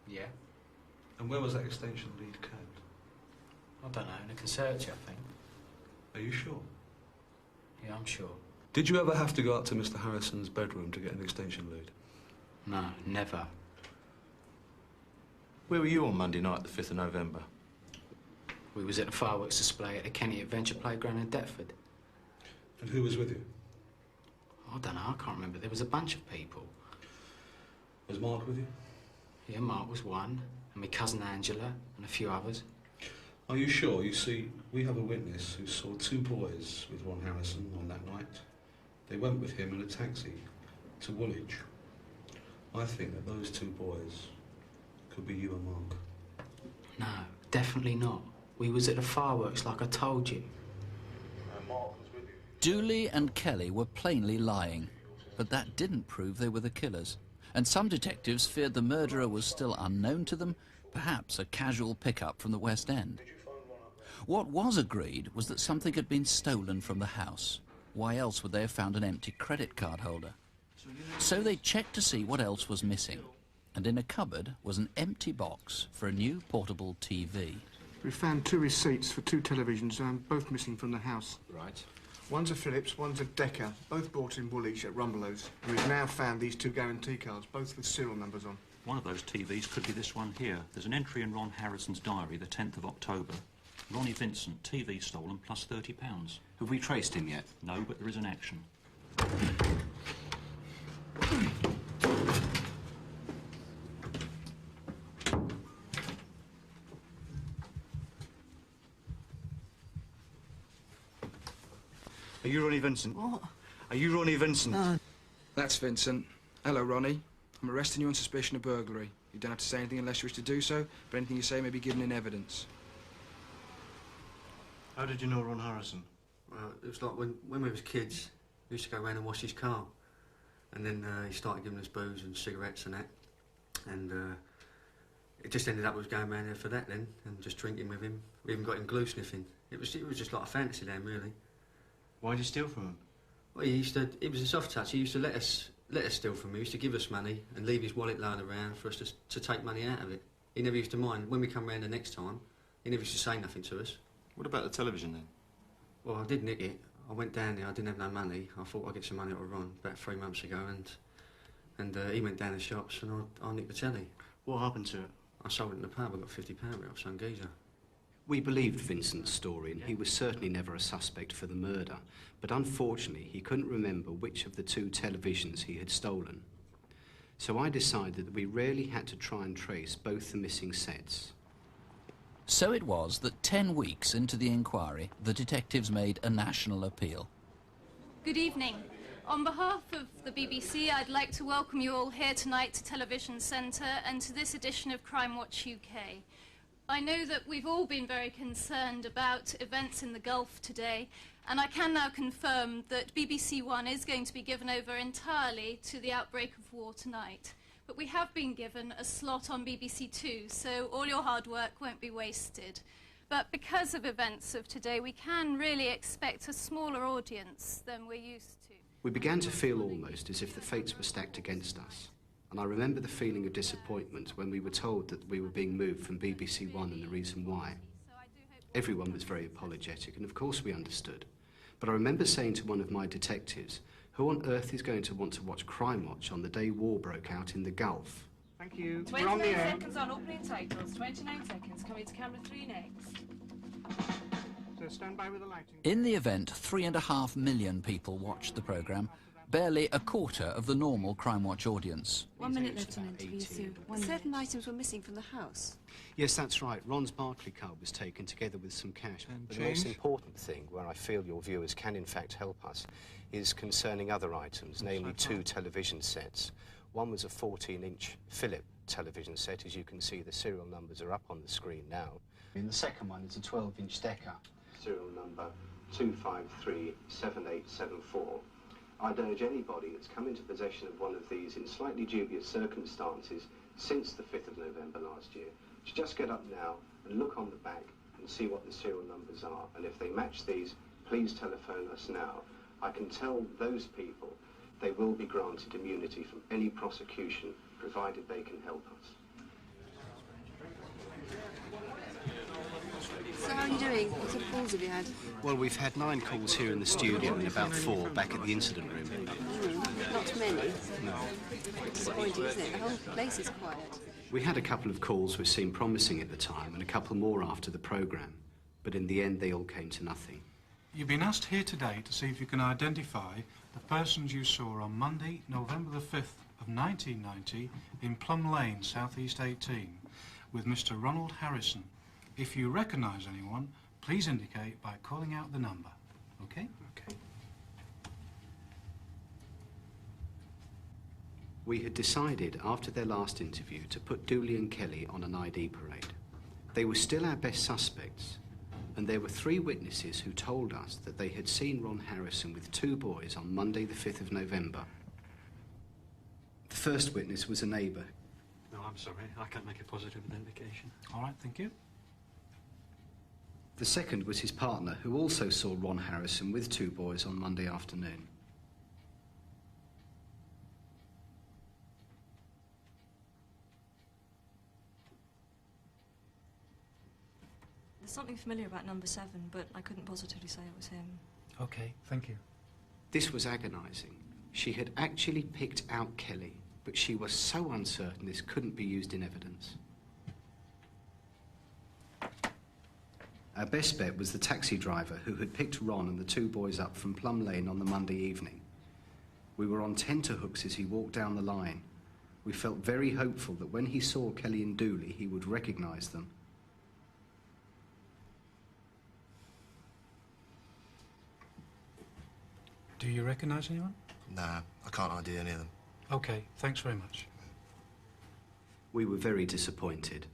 Yeah. And where was that extension lead kept? I don't know, in a conservatory, I think. Are you sure? Yeah, I'm sure. Did you ever have to go up to Mr. Harrison's bedroom to get an extension lead? No, never. Where were you on Monday night, the 5th of November? We was at a fireworks display at the Kenny Adventure Playground in Deptford. And who was with you? I don't know, I can't remember. There was a bunch of people. Was Mark with you? Yeah, Mark was one, and my cousin Angela, and a few others. Are you sure? You see, we have a witness who saw two boys with Ron Harrison on that night. They went with him in a taxi to Woolwich. I think that those two boys could be you and Mark. No, definitely not. We was at the fireworks like I told you. Mark was with you. Dooley and Kelly were plainly lying, but that didn't prove they were the killers. And some detectives feared the murderer was still unknown to them, perhaps a casual pickup from the West End. What was agreed was that something had been stolen from the house. Why else would they have found an empty credit card holder? So they checked to see what else was missing. And in a cupboard was an empty box for a new portable TV. We found 2 receipts for 2 televisions, both missing from the house. Right. One's a Philips, one's a Decca, both bought in Woolwich at Rumblow's. We've now found these 2 guarantee cards, both with serial numbers on. One of those TVs could be this one here. There's an entry in Ron Harrison's diary, the 10th of October. Ronnie Vincent, TV stolen, plus £30. Have we traced him yet? No, but there is an action. Are you Ronnie Vincent? What? Are you Ronnie Vincent? No. That's Vincent. Hello, Ronnie. I'm arresting you on suspicion of burglary. You don't have to say anything unless you wish to do so, but anything you say may be given in evidence. How did you know Ron Harrison? Well, it was like when we was kids, we used to go around and wash his car. And then he started giving us booze and cigarettes and that. And it just ended up with us going around there for that then, and just drinking with him. We even got him glue sniffing. It was just like a fantasy land, really. Why did you steal from him? Well, it was a soft touch. He used to let us steal from him. He used to give us money and leave his wallet lying around for us to take money out of it. He never used to mind. When we come round the next time, he never used to say nothing to us. What about the television then? Well, I did nick it. I went down there, I didn't have no money. I thought I'd get some money out of Ron about 3 months ago, and he went down the shops and I nicked the telly. What happened to it? I sold it in the pub. I got £50 off some geezer. We believed Vincent's story, and he was certainly never a suspect for the murder. But unfortunately, he couldn't remember which of the 2 televisions he had stolen. So I decided that we really had to try and trace both the missing sets. So it was that 10 weeks into the inquiry, the detectives made a national appeal. Good evening. On behalf of the BBC, I'd like to welcome you all here tonight to Television Centre and to this edition of Crimewatch UK. I know that we've all been very concerned about events in the Gulf today, and I can now confirm that BBC One is going to be given over entirely to the outbreak of war tonight. But we have been given a slot on BBC Two, so all your hard work won't be wasted. But because of events of today, we can really expect a smaller audience than we're used to. We began to feel almost as if the fates were stacked against us. And I remember the feeling of disappointment when we were told that we were being moved from BBC One and the reason why. Everyone was very apologetic, and of course we understood. But I remember saying to one of my detectives, who on earth is going to want to watch Crimewatch on the day war broke out in the Gulf? Thank you. 29 seconds on opening titles, 29 seconds. Coming to camera 3 next. So stand by with the lighting. In the event, 3.5 million people watched the programme, barely a quarter of the normal Crimewatch audience. 1 minute left on interview, Sue. Certain items were missing from the house. Yes, that's right. Ron's Barclay card was taken together with some cash. But the most important thing, where I feel your viewers can in fact help us, is concerning other items, namely 2 television sets. One was a 14-inch Philip television set. As you can see, the serial numbers are up on the screen now. And the second one is a 12-inch Decca, serial number 2537874. I'd urge anybody that's come into possession of one of these in slightly dubious circumstances since the 5th of November last year to just get up now and look on the back and see what the serial numbers are. And if they match these, please telephone us now. I can tell those people they will be granted immunity from any prosecution, provided they can help us. So how are you doing? What sort of calls have you had? Well, we've had 9 calls here in the studio and about 4 back at the incident room. Not many. No. Disappointing, isn't it? The whole place is quiet. We had a couple of calls which seemed promising at the time and a couple more after the programme, but in the end they all came to nothing. You've been asked here today to see if you can identify the persons you saw on Monday, November the 5th of 1990 in Plum Lane, South East 18, with Mr. Ronald Harrison. If you recognise anyone, please indicate by calling out the number. Okay? Okay. We had decided after their last interview to put Dooley and Kelly on an ID parade. They were still our best suspects, and there were 3 witnesses who told us that they had seen Ron Harrison with 2 boys on Monday the 5th of November. The first witness was a neighbour. No, I'm sorry. I can't make a positive identification. All right, thank you. The second was his partner, who also saw Ron Harrison with 2 boys on Monday afternoon. There's something familiar about number 7, but I couldn't positively say it was him. Okay, thank you. This was agonising. She had actually picked out Kelly, but she was so uncertain this couldn't be used in evidence. Our best bet was the taxi driver who had picked Ron and the two boys up from Plum Lane on the Monday evening. We were on tenterhooks as he walked down the line. We felt very hopeful that when he saw Kelly and Dooley, he would recognise them. Do you recognise anyone? Nah, I can't ID any of them. OK, thanks very much. We were very disappointed.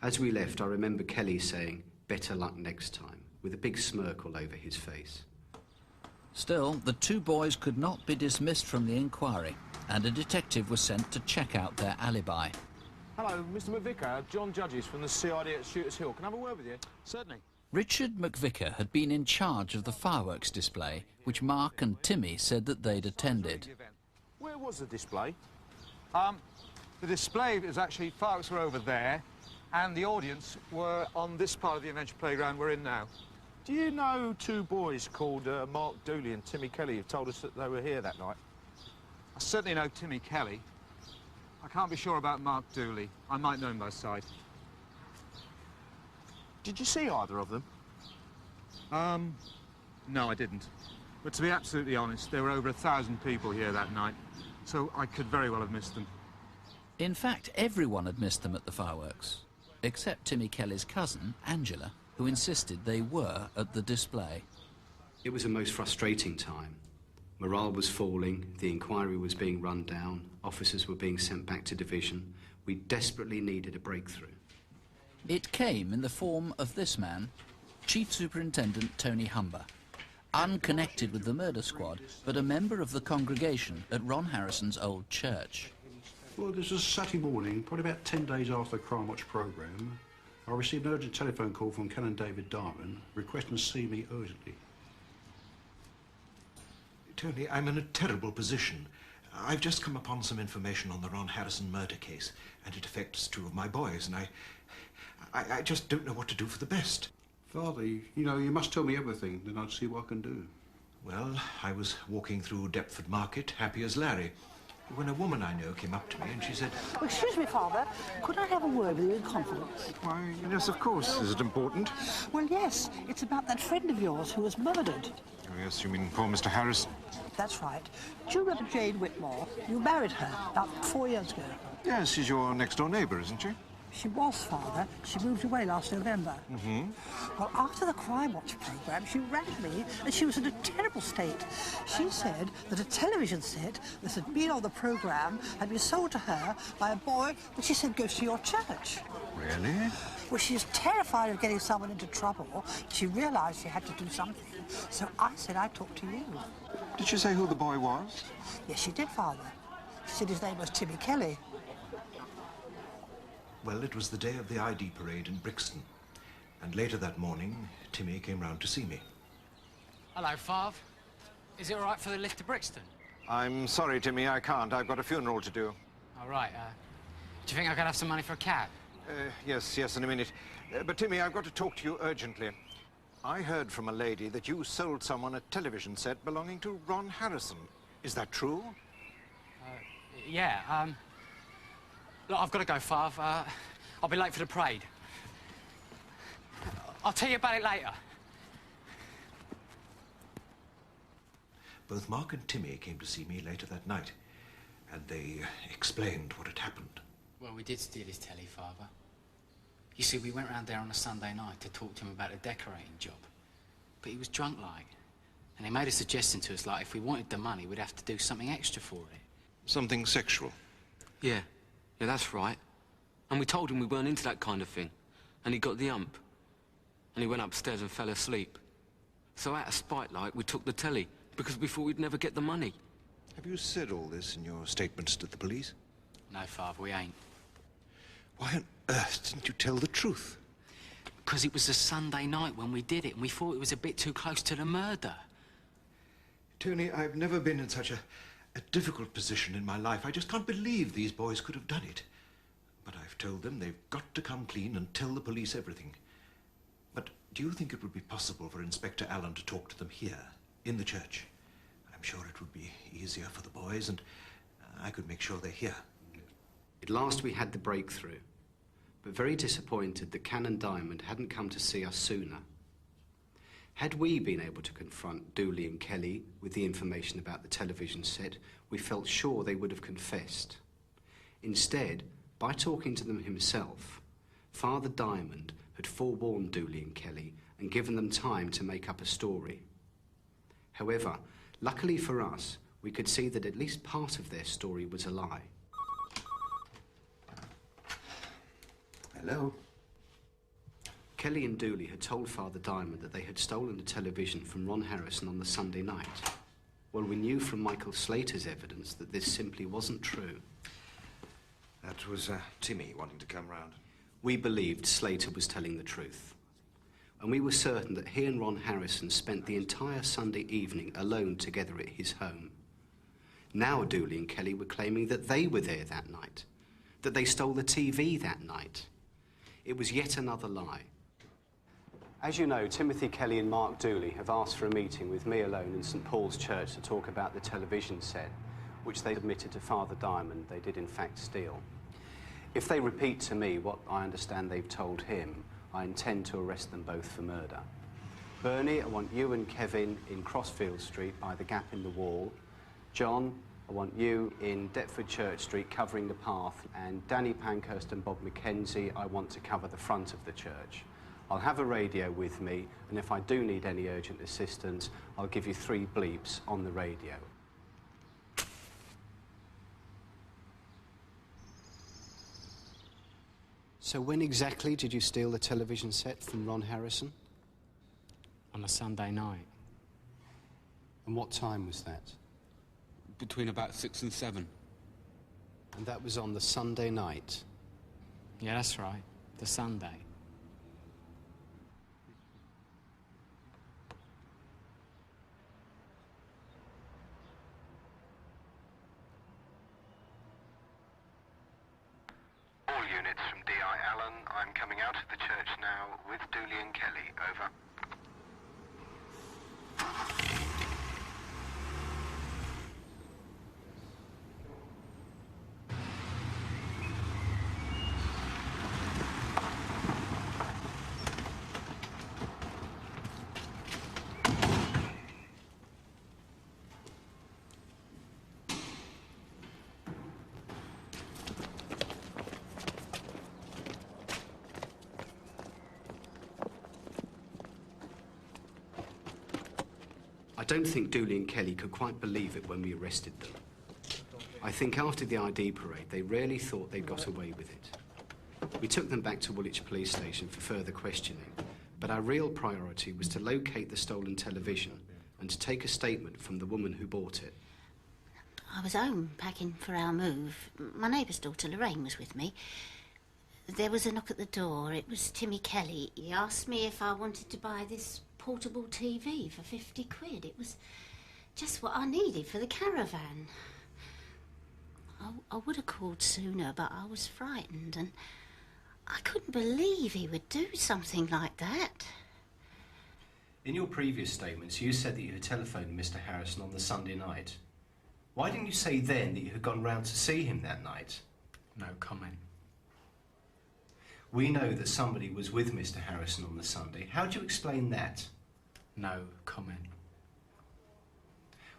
As we left, I remember Kelly saying, "Better luck next time," with a big smirk all over his face. Still, the two boys could not be dismissed from the inquiry, and a detective was sent to check out their alibi. Hello, Mr McVicker. John Judges from the CID at Shooters Hill. Can I have a word with you? Certainly. Richard McVicker had been in charge of the fireworks display, which Mark and Timmy said that they'd attended. Where was the display? The display was actually, fireworks were over there, and the audience were on this part of the adventure playground we're in now. Do you know two boys called Mark Dooley and Timmy Kelly who've told us that they were here that night? I certainly know Timmy Kelly. I can't be sure about Mark Dooley. I might know him by sight. Did you see either of them? No, I didn't. But to be absolutely honest, there were over 1,000 people here that night, so I could very well have missed them. In fact, everyone had missed them at the fireworks, except Timmy Kelly's cousin, Angela, who insisted they were at the display. It was a most frustrating time. Morale was falling, the inquiry was being run down, officers were being sent back to division. We desperately needed a breakthrough. It came in the form of this man, Chief Superintendent Tony Humber, unconnected with the murder squad, but a member of the congregation at Ron Harrison's old church. Well, this was Saturday morning, probably about 10 days after the Crimewatch programme. I received an urgent telephone call from Canon David Darwin requesting to see me urgently. Tony, I'm in a terrible position. I've just come upon some information on the Ron Harrison murder case, and it affects two of my boys, and I just don't know what to do for the best. Father, you know, you must tell me everything, then I'll see what I can do. Well, I was walking through Deptford Market, happy as Larry, when a woman I know came up to me and she said... Oh, excuse me, Father. Could I have a word with you in confidence? Why, yes, of course. Is it important? Well, yes. It's about that friend of yours who was murdered. Oh, yes, you mean poor Mr. Harrison? That's right. Do you remember Jane Whitmore? You married her about 4 years ago. Yes, she's your next-door neighbour, isn't she? She was, Father. She moved away last November. Mm-hmm. Well, after the Crimewatch programme, she rang me, and she was in a terrible state. She said that a television set that had been on the programme had been sold to her by a boy that she said goes to your church. Really? Well, she was terrified of getting someone into trouble. She realised she had to do something. So I said I'd talk to you. Did she say who the boy was? Yes, she did, Father. She said his name was Timmy Kelly. Well, it was the day of the ID parade in Brixton. And later that morning, Timmy came round to see me. Hello, Fav. Is it all right for the lift to Brixton? I'm sorry, Timmy, I can't. I've got a funeral to do. All right, do you think I could have some money for a cab? Yes, in a minute. But, Timmy, I've got to talk to you urgently. I heard from a lady that you sold someone a television set belonging to Ron Harrison. Is that true? Yeah, look, I've got to go, Fav. I'll be late for the parade. I'll tell you about it later. Both Mark and Timmy came to see me later that night, and they explained what had happened. Well, we did steal his telly, Father. You see, we went round there on a Sunday night to talk to him about a decorating job. But he was drunk-like, and he made a suggestion to us, like, if we wanted the money, we'd have to do something extra for it. Something sexual? Yeah, that's right. And we told him we weren't into that kind of thing. And he got the ump. And he went upstairs and fell asleep. So out of spite, like, we took the telly, because we thought we'd never get the money. Have you said all this in your statements to the police? No, Father, we ain't. Why on earth didn't you tell the truth? Because it was a Sunday night when we did it, and we thought it was a bit too close to the murder. Tony, I've never been in such a difficult position in my life. I just can't believe these boys could have done it. But I've told them they've got to come clean and tell the police everything. But do you think it would be possible for Inspector Allen to talk to them here, in the church? I'm sure it would be easier for the boys, and I could make sure they're here. At last we had the breakthrough, but very disappointed that Canon Diamond hadn't come to see us sooner. Had we been able to confront Dooley and Kelly with the information about the television set, we felt sure they would have confessed. Instead, by talking to them himself, Father Diamond had forewarned Dooley and Kelly and given them time to make up a story. However, luckily for us, we could see that at least part of their story was a lie. Hello? Kelly and Dooley had told Father Diamond that they had stolen the television from Ron Harrison on the Sunday night. Well, we knew from Michael Slater's evidence that this simply wasn't true. That was Timmy wanting to come round. We believed Slater was telling the truth. And we were certain that he and Ron Harrison spent the entire Sunday evening alone together at his home. Now Dooley and Kelly were claiming that they were there that night, that they stole the TV that night. It was yet another lie. As you know, Timothy Kelly and Mark Dooley have asked for a meeting with me alone in St Paul's Church to talk about the television set, which they admitted to Father Diamond they did in fact steal. If they repeat to me what I understand they've told him, I intend to arrest them both for murder. Bernie, I want you and Kevin in Crossfield Street by the gap in the wall. John, I want you in Deptford Church Street covering the path, and Danny Pankhurst and Bob Mackenzie, I want to cover the front of the church. I'll have a radio with me, and if I do need any urgent assistance, I'll give you 3 bleeps on the radio. So when exactly did you steal the television set from Ron Harrison? On a Sunday night. And what time was that? Between about 6 and 7. And that was on the Sunday night? Yeah, that's right. The Sunday. All units from D.I. Allen, I'm coming out of the church now with Dooley and Kelly. Over. I don't think Dooley and Kelly could quite believe it when we arrested them. I think after the ID parade, they really thought they'd got away with it. We took them back to Woolwich Police Station for further questioning, but our real priority was to locate the stolen television and to take a statement from the woman who bought it. I was home packing for our move. My neighbour's daughter Lorraine was with me. There was a knock at the door. It was Timmy Kelly. He asked me if I wanted to buy this portable TV for 50 quid. It was just what I needed for the caravan. I would have called sooner, but I was frightened, and I couldn't believe he would do something like that. In your previous statements, you said that you had telephoned Mr. Harrison on the Sunday night. Why didn't you say then that you had gone round to see him that night? No comment. We know that somebody was with Mr. Harrison on the Sunday. How do you explain that? No comment.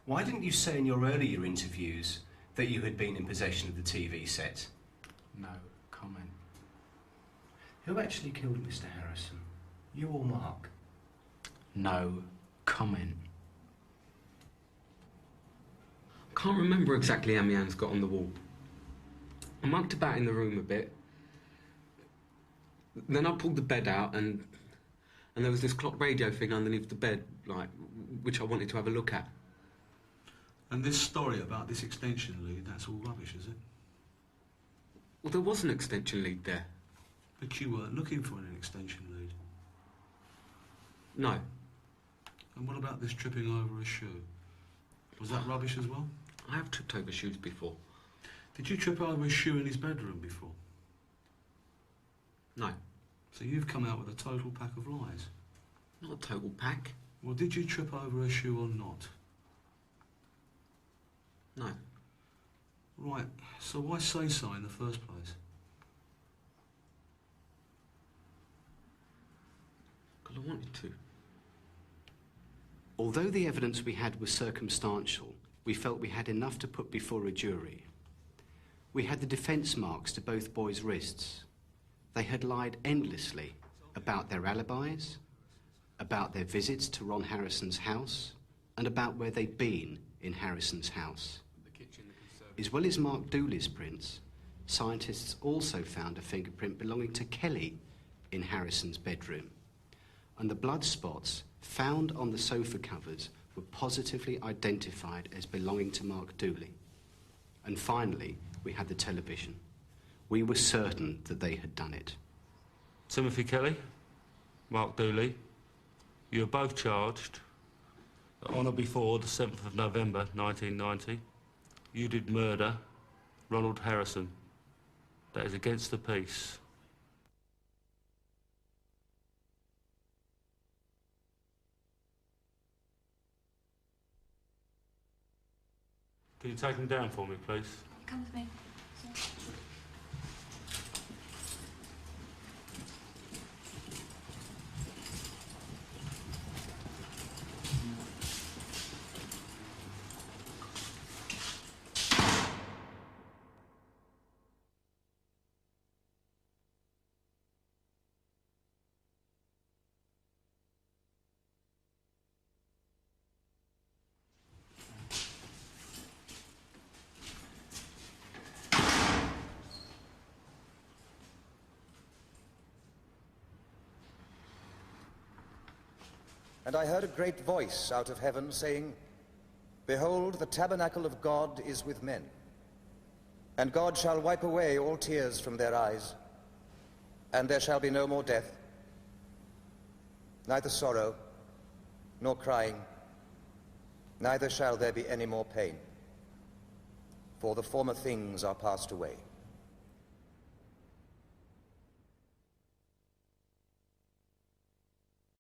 Why didn't you say in your earlier interviews that you had been in possession of the TV set? No comment. Who actually killed Mr. Harrison? You or Mark? No comment. I can't remember exactly how my hands got on the wall. I mucked about in the room a bit. Then I pulled the bed out and there was this clock radio thing underneath the bed, like, which I wanted to have a look at. And this story about this extension lead, that's all rubbish, is it? Well, there was an extension lead there. But you weren't looking for an extension lead. No. And what about this tripping over a shoe? Was that rubbish as well? I have tripped over shoes before. Did you trip over a shoe in his bedroom before? No. So you've come out with a total pack of lies? Not a total pack. Well, did you trip over a shoe or not? No. Right, so why say so in the first place? Because I wanted to. Although the evidence we had was circumstantial, we felt we had enough to put before a jury. We had the defence marks to both boys' wrists. They had lied endlessly about their alibis, about their visits to Ron Harrison's house, and about where they'd been in Harrison's house. As well as Mark Dooley's prints, scientists also found a fingerprint belonging to Kelly in Harrison's bedroom, and the blood spots found on the sofa covers were positively identified as belonging to Mark Dooley. And finally, we had the television. We were certain that they had done it. Timothy Kelly, Mark Dooley, you are both charged on or before the 7th of November 1990. You did murder Ronald Harrison. That is against the peace. Can you take them down for me, please? Come with me. And I heard a great voice out of heaven saying, Behold, the tabernacle of God is with men, and God shall wipe away all tears from their eyes, and there shall be no more death, neither sorrow, nor crying, neither shall there be any more pain, for the former things are passed away.